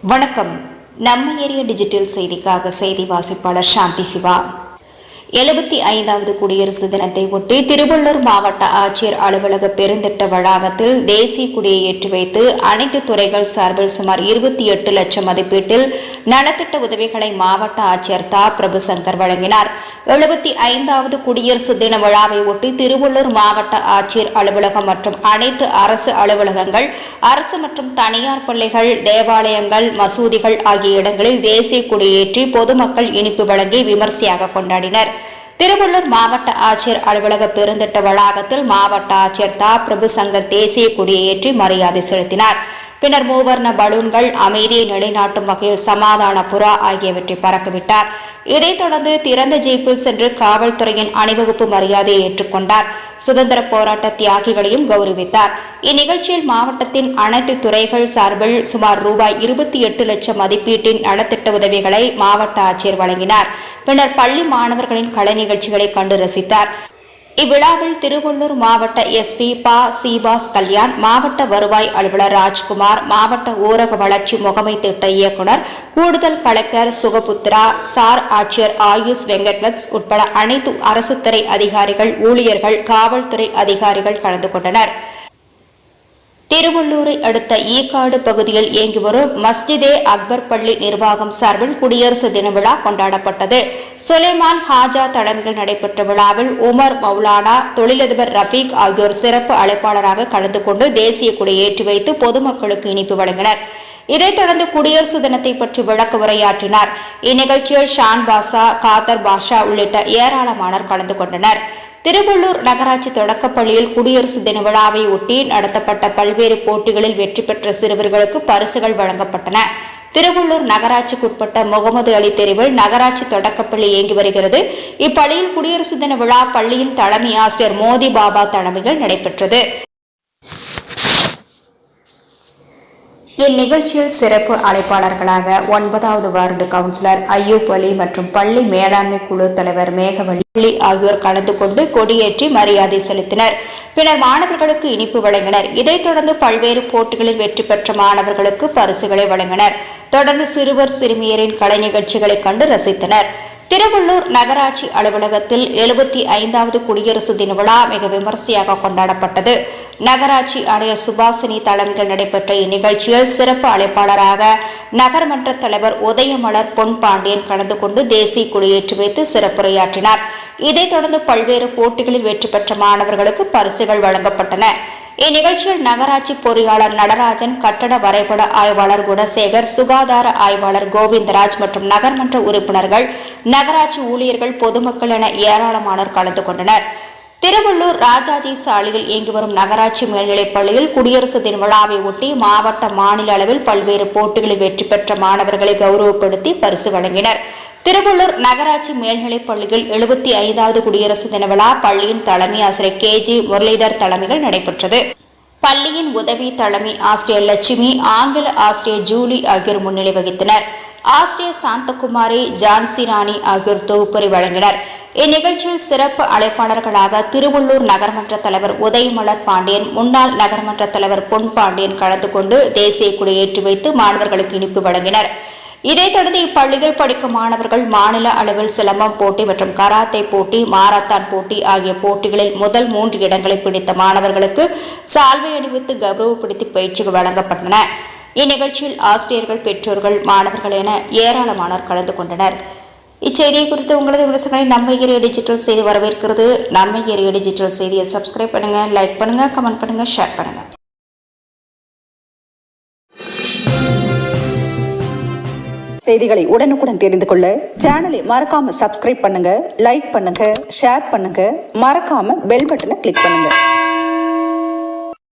வணக்கம். நம்ம area digital செய்திக்காக செய்தி வாசிப்பாளர் சாந்தி சிவா. 75வது குடியரசு தினத்தை ஒட்டி திருவள்ளூர் மாவட்ட ஆட்சியர் அலுவலக பெருந்திட்ட வளாகத்தில் தேசிய கொடியை ஏற்றி வைத்து அனைத்து துறைகள் சார்பில் சுமார் 28 லட்சம் மதிப்பீட்டில் நலத்திட்ட உதவிகளை மாவட்ட ஆட்சியர் தா பிரபுசங்கர் வழங்கினார். 75வது குடியரசு தின விழாவை ஒட்டி திருவள்ளூர் மாவட்ட ஆட்சியர் அலுவலகம் மற்றும் அனைத்து அரசு அலுவலகங்கள், அரசு மற்றும் தனியார் பள்ளிகள், தேவாலயங்கள், மசூதிகள் ஆகிய இடங்களில் தேசிய கொடியேற்றி பொதுமக்கள் இனிப்பு வழங்கி விமர்சையாக கொண்டாடினர். திருவள்ளூர் மாவட்ட ஆட்சியர் அலுவலக பெருந்திட்ட வளாகத்தில் மாவட்ட ஆட்சியர் தா பிரபுசங்கர் தேசிய கொடியை ஏற்றி மரியாதை செலுத்தினார். பின்னர் மூவர்ண பலூன்கள், அமைதியை நிலைநாட்டும் வகையில் சமாதான புறா ஆகியவற்றை பறக்கவிட்டார். இதைத் தொடர்ந்து திறந்த ஜீப்பில் சென்று காவல்துறையின் அணிவகுப்பு மரியாதையை ஏற்றுக்கொண்டார். சுதந்திர போராட்ட தியாகிகளையும் கௌரவித்தார். இந்நிகழ்ச்சியில் மாவட்டத்தின் அனைத்து துறைகள் சார்பில் சுமார் ரூபாய் 28 லட்சம் மதிப்பீட்டின் நலத்திட்ட உதவிகளை மாவட்ட ஆட்சியர் வழங்கினார். பின்னர் பள்ளி மாணவர்களின் கலை நிகழ்ச்சிகளை கண்டு ரசித்தார். இவ்விழாவில் திருவள்ளூர் மாவட்ட எஸ்பி பா சீபாஸ் கல்யாண், மாவட்ட வருவாய் அலுவலர் ராஜ்குமார், மாவட்ட ஊரக வளர்ச்சி முகமை திட்ட இயக்குநர், கூடுதல் கலெக்டர் சுகபுத்ரா, சார் ஆட்சியர் ஆயுஷ் வெங்கட்வத்ஸ் உட்பட அனைத்து அரசு துறை அதிகாரிகள், ஊழியர்கள், காவல்துறை அதிகாரிகள் கலந்து கொண்டனர். திருவள்ளூரை அடுத்த ஈக்காடு பகுதியில் இயங்கி வரும் மஸ்ஜிதே அக்பர் பள்ளி நிர்வாகம் சார்பில் குடியரசு தின விழா கொண்டாடப்பட்டது. சுலைமான் ஹாஜா தலைமையில் நடைபெற்ற விழாவில் உமர் மௌலானா, தொழிலதிபர் ரபீக் ஆகியோர் சிறப்பு அழைப்பாளராக கலந்து கொண்டு தேசிய கொடியை ஏற்றி வைத்து பொதுமக்களுக்கு இனிப்பு வழங்கினர். இதைத் தொடர்ந்து குடியரசு தினத்தை பற்றி விளக்க உரையாற்றினார். இந்நிகழ்ச்சியில் ஷான் பாஷா, காதர் பாஷா உள்ளிட்ட ஏராளமானோர் கலந்து கொண்டனர். திருவள்ளூர் நகராட்சி தொடக்கப்பள்ளியில் குடியரசு தின விழாவை ஒட்டி நடத்தப்பட்ட பல்வேறு போட்டிகளில் வெற்றி பெற்ற சிறுவர்களுக்கு பரிசுகள் வழங்கப்பட்டன. திருவள்ளூர் நகராட்சிக்குட்பட்ட முகமது அலி தெருவில் நகராட்சி தொடக்கப்பள்ளி இயங்கி வருகிறது. இப்பள்ளியில் குடியரசு தின விழா பள்ளியின் தலைமை ஆசிரியர் மோதி பாபா தலைமையில் நடைபெற்றது. இந்நிகழ்ச்சியில் சிறப்பு அழைப்பாளர்களாக 9வது வார்டு கவுன்சிலர் அய்யூப் அலி மற்றும் பள்ளி மேலாண்மை குழு தலைவர் மேகவள்ளி ஆகியோர் கலந்து கொண்டு கொடியேற்றி மரியாதை செலுத்தினர். பின்னர் மாணவர்களுக்கு இனிப்பு வழங்கினர். இதைத் தொடர்ந்து பல்வேறு போட்டிகளில் வெற்றி பெற்ற மாணவர்களுக்கு பரிசுகளை வழங்கினர். தொடர்ந்து சிறுவர் சிறுமியரின் கலை நிகழ்ச்சிகளை கண்டு ரசித்தனர். திருவள்ளூர் நகராட்சி அலுவலகத்தில் 75வது குடியரசு தின விழா மிக விமர்சையாக கொண்டாடப்பட்டது. நகராட்சி ஆணையர் சுபாசினி தலைமையில் நடைபெற்ற இந்நிகழ்ச்சியில் சிறப்பு அழைப்பாளராக நகர்மன்ற தலைவர் உதயமலர் பொன் பாண்டியன் கலந்து கொண்டு தேசிய கொடியேற்றி வைத்து சிறப்புரையாற்றினார். இதைத் தொடர்ந்து பல்வேறு போட்டிகளில் வெற்றி பெற்ற மாணவர்களுக்கு பரிசுகள் வழங்கப்பட்டன. இந்நிகழ்ச்சியில் நகராட்சி பொறியாளர் நடராஜன், கட்டட வரைபட ஆய்வாளர் குணசேகர், சுகாதார ஆய்வாளர் கோவிந்தராஜ் மற்றும் நகர்மன்ற உறுப்பினர்கள், நகராட்சி ஊழியர்கள், பொதுமக்கள் என ஏராளமானோர் கலந்து கொண்டனர். திருவள்ளூர் ராஜாஜி சாலையில் இயங்கி வரும் நகராட்சி மேல்நிலைப் பள்ளியில் குடியரசு தின விழாவை ஒட்டி மாவட்ட, மாநில அளவில் பல்வேறு போட்டிகளில் வெற்றி பெற்ற மாணவர்களை கௌரவப்படுத்தி பரிசு வழங்கினர். திருவள்ளூர் நகராட்சி மேல்நிலைப் பள்ளியில் 75வது குடியரசு தின விழா பள்ளியின் தலைமை ஆசிரியர் KG முரளிதர் தலைமையில் நடைபெற்றது. பள்ளியின் உதவி தலைமை ஆசிரியர் லட்சுமி, ஆங்கில ஆசிரியர் ஜூலி ஆகியோர் முன்னிலை வகித்தனர். ஆசிரியர் சாந்தகுமாரி, ஜான்சி ராணி ஆகியோர் தொகுப்புரை வழங்கினர். இந்நிகழ்ச்சியில் சிறப்பு அழைப்பாளர்களாக திருவள்ளூர் நகர்மன்ற தலைவர் உதயமலர் பாண்டியன், முன்னாள் நகர்மன்ற தலைவர் பொன் பாண்டியன் கலந்து கொண்டு தேசிய கொடியேற்றி வைத்து மாணவர்களுக்கு இனிப்பு வழங்கினர். இதைத் தொடர்ந்து இப்பள்ளியில் படிக்கும் மாணவர்கள் மாநில அளவில் சிலம்பம் போட்டி மற்றும் கராத்தே போட்டி, மாரத்தான் போட்டி ஆகிய போட்டிகளில் முதல் 3 இடங்களை பிடித்த மாணவர்களுக்கு சால்வை அணிவித்து கௌரவப்படுத்தி பயிற்சிகள் வழங்கப்பட்டன. இந்நிகழ்ச்சியில் ஆசிரியர்கள், பெற்றோர்கள், மாணவர்கள் என ஏராளமானோர் கலந்து கொண்டனர். இச்செய்தியை குறித்து உங்களது விமர்சனங்களை நம்ம ஏரியா டிஜிட்டல் செய்தி வரவேற்கிறது. நம்ம ஏரியா டிஜிட்டல் செய்தியை சப்ஸ்கிரைப் பண்ணுங்க, லைக் பண்ணுங்க, கமெண்ட் பண்ணுங்க, ஷேர் பண்ணுங்க. செய்திகளை உடனுக்குடன் தெரிந்து கொள்ள சேனலை மறக்காம சப்ஸ்கிரைப் பண்ணுங்க, லைக் பண்ணுங்க, ஷேர் பண்ணுங்க, மறக்காம பெல் பட்டனை கிளிக் பண்ணுங்க.